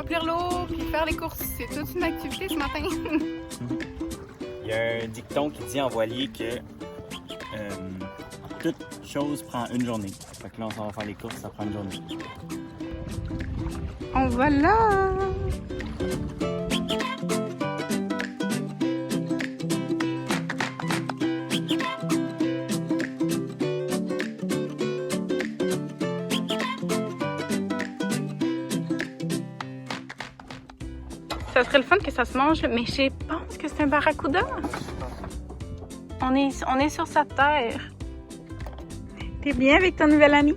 remplir l'eau puis faire les courses. C'est toute une activité ce matin. Il y a un dicton qui dit en voilier que toute chose prend une journée. Fait que là, on s'en va faire les courses, ça prend une journée. On va là! Ça serait le fun que ça se mange, mais je pense que c'est un barracuda. On est sur sa terre. T'es bien avec ton nouvel ami?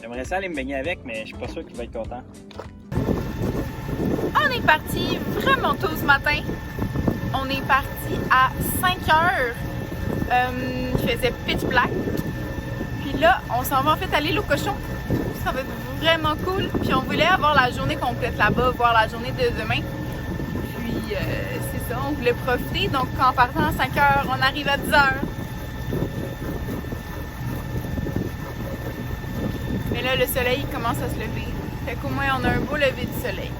J'aimerais ça aller me baigner avec, mais je suis pas sûr qu'il va être content. On est parti vraiment tôt ce matin. On est parti à 5 heures. Il faisait pitch black. Puis là, on s'en va en fait à l'île aux cochons. Ça va être vraiment cool. Puis on voulait avoir la journée complète là-bas, voir la journée de demain. Puis c'est ça, on voulait profiter. Donc en partant à 5 heures, on arrive à 10 heures. Mais là, le soleil commence à se lever. Fait qu'au moins, on a un beau lever du soleil.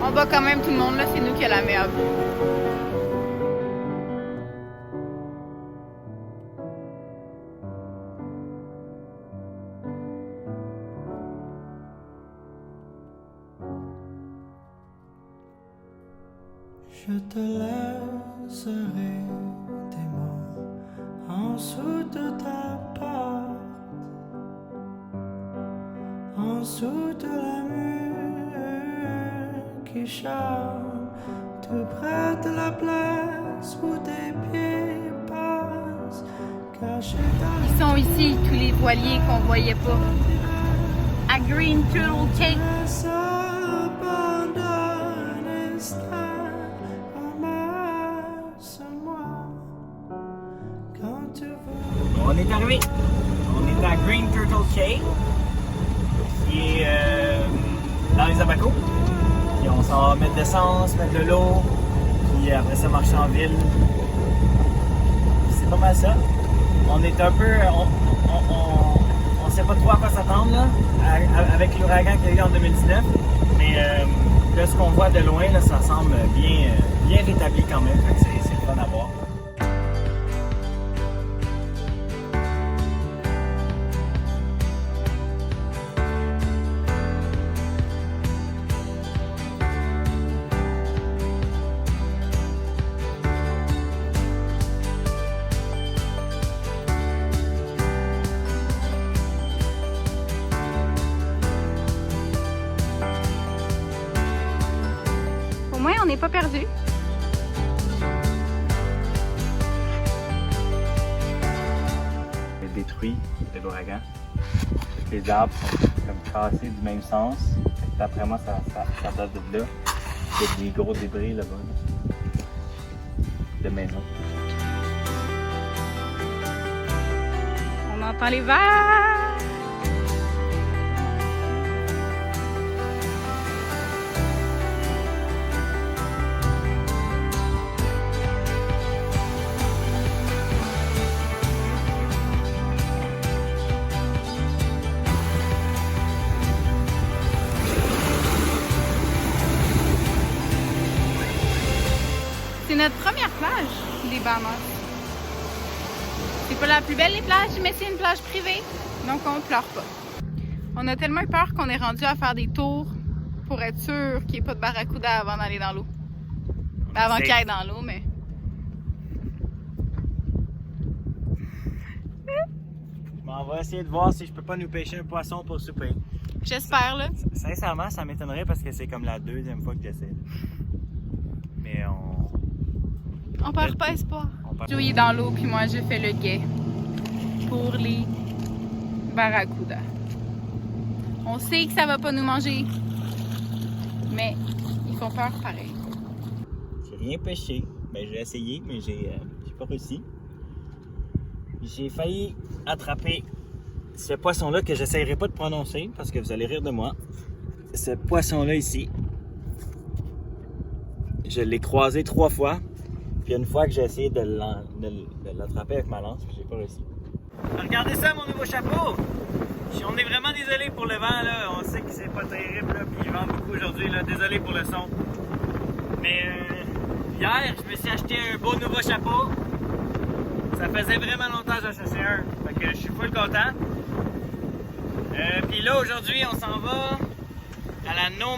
On bat quand même tout le monde, là, c'est nous qui a la meilleure vue. Je te laisserai des mots en dessous de ta porte, en dessous de la mur qui chante, tout près de la place où tes pieds passent, cachés dans Ils sont ici, tous les voiliers qu'on voyait pas. À Green Turtle Cay. On est arrivé. On est à Green Turtle Cay, qui est dans les Abacos. Puis on s'en va mettre de l'essence, mettre de l'eau, puis après ça marcher en ville. C'est pas mal ça. On est un peu... On sait pas trop à quoi s'attendre là, avec l'ouragan qu'il y a eu en 2019. Mais de ce qu'on voit de loin, là, ça semble bien rétabli quand même. Fait que c'est le fun à voir. Au moins, on n'est pas perdu. C'est détruit de l'ouragan. Les arbres sont comme cassés du même sens. D'après moi, ça date de là. Il y a des gros débris là-bas. De maisons. On entend les vagues. C'est notre première plage, les Bahamas. C'est pas la plus belle des plages, mais c'est une plage privée, donc on pleure pas. On a tellement eu peur qu'on est rendu à faire des tours pour être sûr qu'il n'y ait pas de barracuda avant d'aller dans l'eau. Ben, avant qu'il aille dans l'eau, mais... On va essayer de voir si je peux pas nous pêcher un poisson pour souper. J'espère, là. Sincèrement, ça m'étonnerait parce que c'est comme la deuxième fois que j'essaie. Mais On perd pas espoir. Joey est dans l'eau, puis moi, je fais le guet pour les barracudas. On sait que ça va pas nous manger, mais ils font peur pareil. J'ai rien pêché. Ben, j'ai essayé, mais j'ai pas réussi. J'ai failli attraper ce poisson-là que j'essayerai pas de prononcer parce que vous allez rire de moi. Ce poisson-là ici, je l'ai croisé 3 fois. Puis une fois que j'ai essayé de l'attraper avec ma lance, j'ai pas réussi. Regardez ça, mon nouveau chapeau! On est vraiment désolé pour le vent, là. On sait que c'est pas terrible, là, puis il vent beaucoup aujourd'hui, là. Désolé pour le son. Mais hier, je me suis acheté un beau nouveau chapeau. Ça faisait vraiment longtemps que j'en cherchais un. Fait que je suis full content. Puis là, aujourd'hui, on s'en va à la No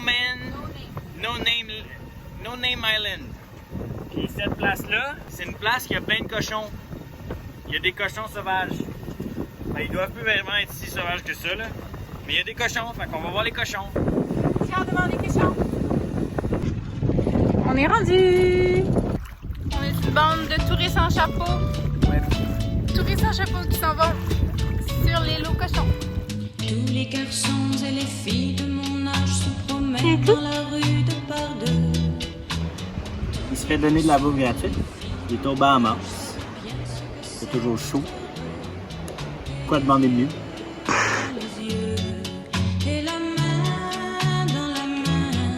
Name Island. Puis cette place-là, c'est une place qui a plein de cochons. Il y a des cochons sauvages. Ben, ils doivent plus vraiment être si sauvages que ça, là. Mais il y a des cochons, fait qu'on va voir les cochons. J'ai hâte de voir les cochons. On est rendu. On est une bande de touristes en chapeau. Ouais. Touristes en chapeau qui s'en vont sur l'île aux cochons. Tous les garçons et les filles de mon âge se promènent dans la rue de par deux. Il se fait donner de la bouffe gratuite. Il est au Bahamas. C'est toujours chaud. Quoi demander de mieux? Les yeux et la main dans la main,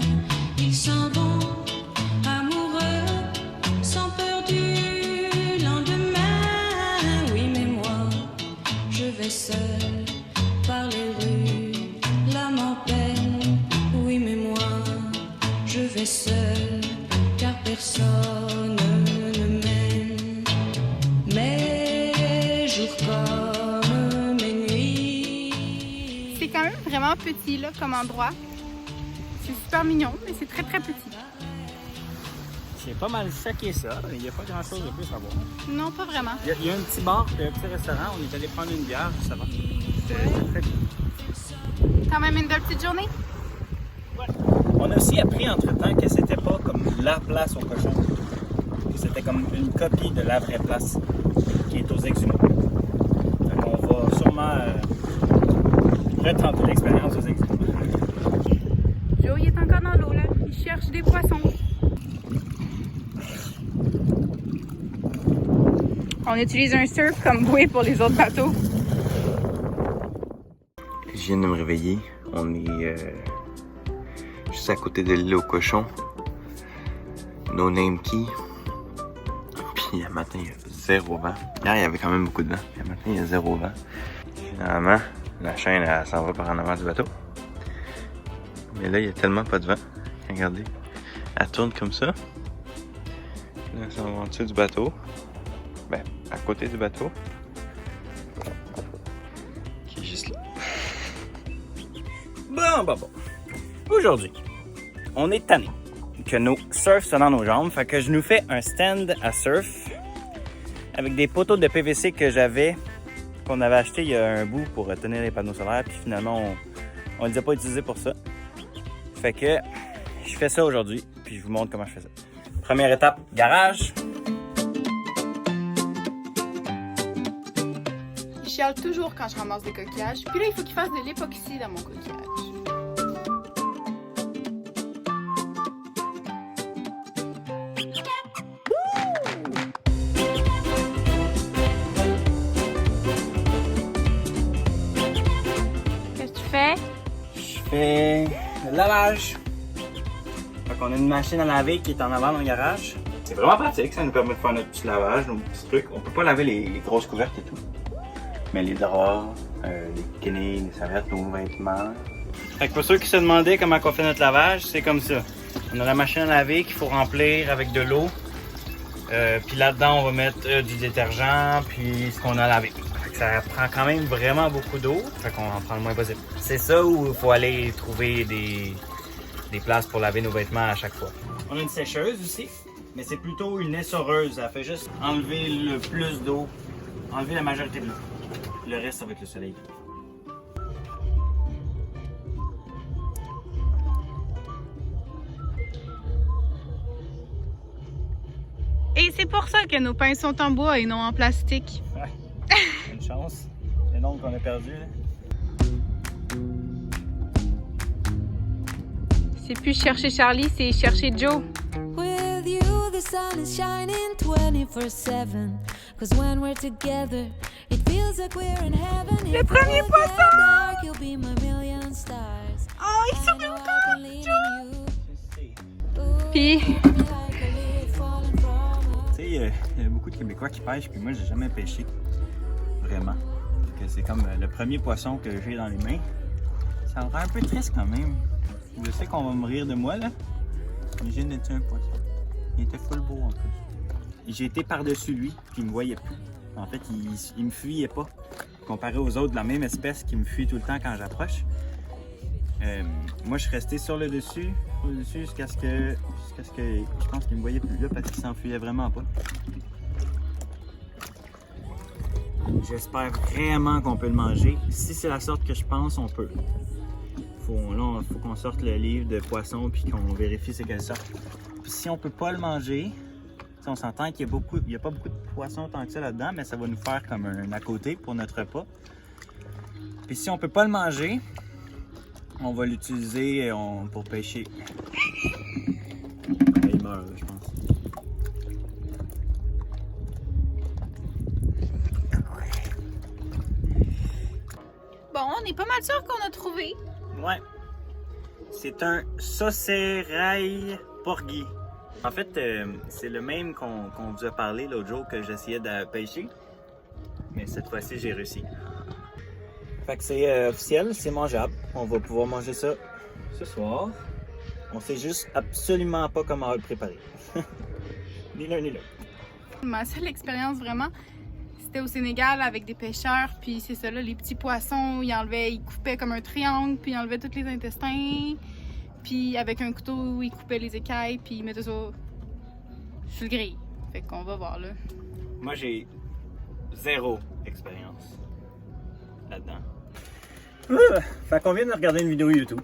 ils s'en vont amoureux, sans peur du lendemain. Oui, mais moi, je vais seul par les rues, l'âme en peine. Oui, mais moi, je vais seul, car personne ne m'aime. Mes jours comme mes nuits. C'est quand même vraiment petit là comme endroit. C'est super mignon, mais c'est très très petit. C'est pas mal ça qui est ça. Il n'y a pas grand chose de plus à voir. Non, pas vraiment. Il y a un petit bar et un petit restaurant. On est allé prendre une bière, ça va. C'est très bien. Quand même une belle petite journée. Ouais. On a aussi appris entre-temps que c'était pas comme la place aux cochons. C'était comme une copie de la vraie place qui est aux Exhumations. Fait qu'on va sûrement retenter l'expérience aux Exhumations. Joe, il est encore dans l'eau là. Il cherche des poissons. On utilise un surf comme bouée pour les autres bateaux. Je viens de me réveiller. On est juste à côté de l'île aux cochons. No Name Key. Puis le matin, il y a 0 vent. Hier, il y avait quand même beaucoup de vent. Le matin, il y a 0 vent. Finalement, la chaîne, elle s'en va par en avant du bateau. Mais là, il y a tellement pas de vent. Regardez. Elle tourne comme ça. Là, elle s'en va en dessous du bateau. Ben, à côté du bateau. Qui est juste là. Bon. Aujourd'hui, on est tanné que nos surfs sont dans nos jambes. Fait que je nous fais un stand à surf avec des poteaux de PVC que qu'on avait acheté il y a un bout pour tenir les panneaux solaires. Puis finalement, on les a pas utilisés pour ça. Fait que je fais ça aujourd'hui. Puis je vous montre comment je fais ça. Première étape, garage. Il chiale toujours quand je ramasse des coquillages. Puis là, il faut qu'il fasse de l'époxy dans mon coquillage. Qu'est-ce que tu fais? Je fais le lavage. Fait qu'on a une machine à laver qui est en avant dans le garage. C'est vraiment pratique, ça nous permet de faire notre petit lavage, nos petits trucs. On peut pas laver les grosses couvertes et tout. Mais les draps, les guenilles, les serviettes, nos vêtements. Fait que pour ceux qui se demandaient comment on fait notre lavage, c'est comme ça. On a la machine à laver qu'il faut remplir avec de l'eau. Puis là-dedans, on va mettre du détergent, puis ce qu'on a lavé. Fait que ça prend quand même vraiment beaucoup d'eau. Fait qu'on en prend le moins possible. C'est ça où il faut aller trouver des places pour laver nos vêtements à chaque fois. On a une sécheuse aussi, mais c'est plutôt une essoreuse. Elle fait juste enlever le plus d'eau, enlever la majorité de l'eau. Le reste, ça va être le soleil. Et c'est pour ça que nos pains sont en bois et non en plastique. Ouais, une chance. Le nombre qu'on a perdu. C'est plus chercher Charlie, c'est chercher Joe. With you, the sun is shining 24/7. 'Cause when we're together, it feels Le premier poisson! Oh, ils sont contents! Puis... Tu sais, il y a beaucoup de Québécois qui pêchent, puis moi, j'ai jamais pêché. Vraiment. C'est comme le premier poisson que j'ai dans les mains. Ça me rend un peu triste quand même. Je sais qu'on va me rire de moi, là. Mais j'ai nettoyé un poisson. Il était full beau en plus. J'ai été par-dessus lui, puis il me voyait plus. En fait, il me fuyait pas. Comparé aux autres de la même espèce qui me fuient tout le temps quand j'approche. Moi, je suis resté sur le dessus jusqu'à ce que je pense qu'il me voyait plus là parce qu'il s'enfuyait vraiment pas. J'espère vraiment qu'on peut le manger. Si c'est la sorte que je pense, on peut. Faut qu'on sorte le livre de poisson puis qu'on vérifie c'est quelle sorte. Puis si on peut pas le manger, on s'entend qu'il y a pas beaucoup de poissons tant que ça là-dedans, mais ça va nous faire comme un à côté pour notre repas. Puis si on peut pas le manger, on va l'utiliser pour pêcher. Il meurt, là, je pense. Bon, on est pas mal sûr qu'on a trouvé. Ouais. C'est un saucerail porgy. En fait, c'est le même qu'on vous a parlé l'autre jour que j'essayais de pêcher. Mais cette fois-ci, j'ai réussi. Fait que c'est officiel, c'est mangeable. On va pouvoir manger ça ce soir. On sait juste absolument pas comment le préparer. Ni l'un ni l'autre. Ma seule expérience vraiment, c'était au Sénégal avec des pêcheurs, puis c'est ça là, les petits poissons, ils coupaient comme un triangle, puis ils enlevaient tous les intestins, puis avec un couteau, ils coupaient les écailles, puis ils mettaient ça sur le grill. Fait qu'on va voir là. Moi, j'ai 0 expérience là-dedans. Fait qu'on vient de regarder une vidéo YouTube.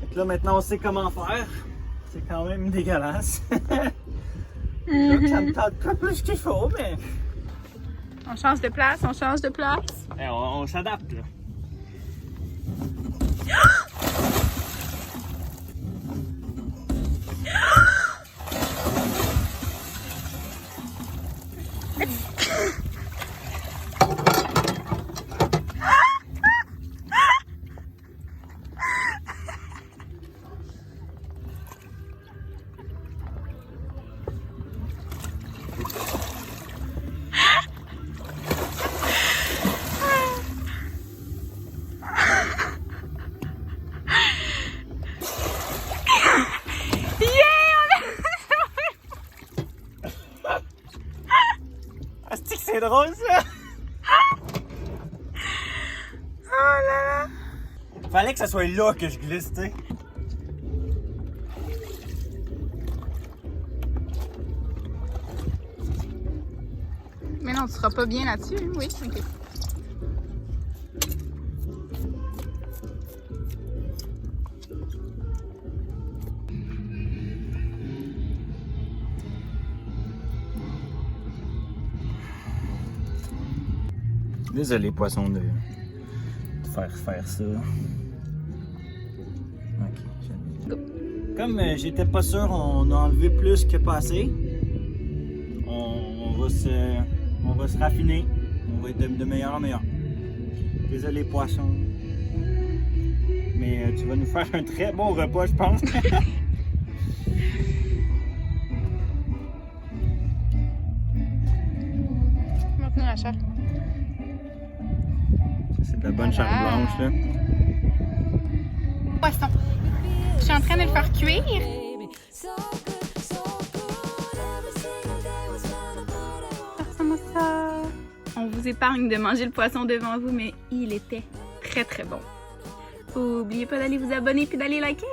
Fait que là, maintenant, on sait comment faire. C'est quand même dégueulasse. Là, ça me tente pas plus qu'il faut, mais... On change de place, on change de place. Hey, on s'adapte, là. C'est drôle ça! Oh là là! Fallait que ça soit là que je glisse, tu sais. Mais non, tu seras pas bien là-dessus, oui, ok. Désolé, poisson, de faire ça. Ok. Comme j'étais pas sûr, on a enlevé plus que pas assez. On va se raffiner. On va être de meilleur en meilleur. Désolé, poisson. Mais tu vas nous faire un très bon repas, je pense. Maintenant la chair. C'est de la bonne chair blanche, là. Poisson. Je suis en train de le faire cuire. Ça ressemble à ça. On vous épargne de manger le poisson devant vous, mais il était très très bon. N'oubliez pas d'aller vous abonner puis d'aller liker.